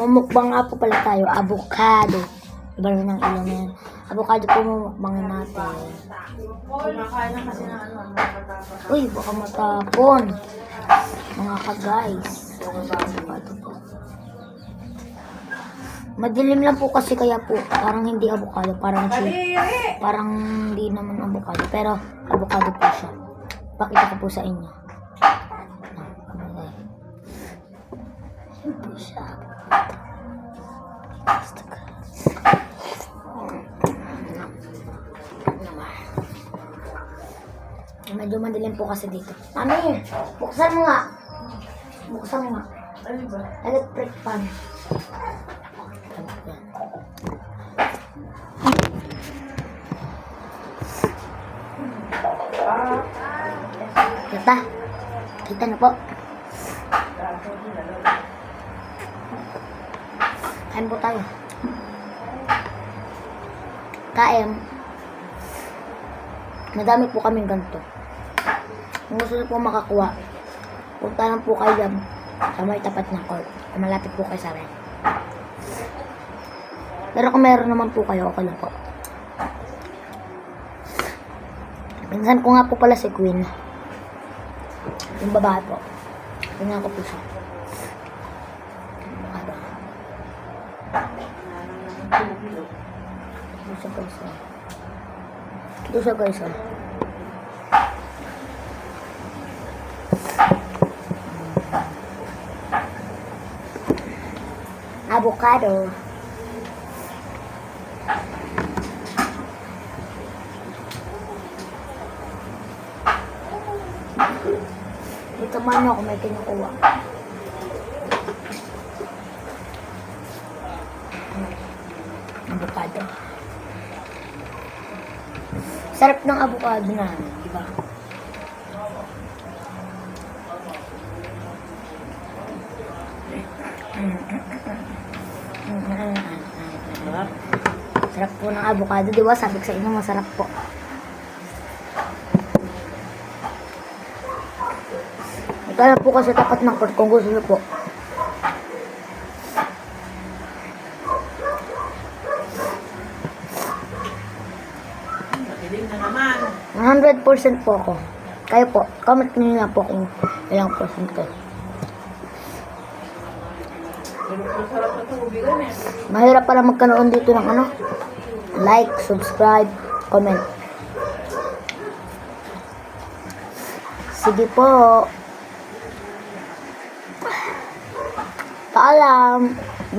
Mamukbang nga po pala tayo. Avocado. Iba rin ang ilong na yan. Avocado po mamukbangin natin. Kumakain na kasi ng ano, matapos. Uy, baka matapon. Mga ka-guys. Avocado po. Madilim lang po kasi kaya po parang hindi avocado, parang parang hindi naman avocado, pero avocado po siya. Pakita ko po sa inyo. Yan po siya. Medyo madilim po kasi dito. Mami, buksan mo nga. Buksan mo nga. Ano ba? Electric fan. Kita. Kita na po. Kain po tayo. Kain. Madami po kaming ganito. Kung gusto niyo po makakuha, punta lang po kayo dyan sa may tapat ng court. Kung malapit po kayo sa akin. Pero kung meron naman po kayo, okay lang po. Minsan ko nga po pala si Queen. Yung babae po. Tingnan ko po siya. Ito siya guys. Ito siya guys. Avocado. Ito man ako may kinukuha. Avocado. Sarap ng avocado na, diba? Sarap po ng avocado, diba? Sabi ko sa inyo, masarap po. Ito na po kasi tapat ng court kung gusto nyo po. Matilim na naman. 100% po ako. Kayo po, comment nyo na po kung ilang percent kayo. Masarap na tubigan eh. Mahirap para magkaroon dito ng ano, like, subscribe, comment. Sige po. Paalam.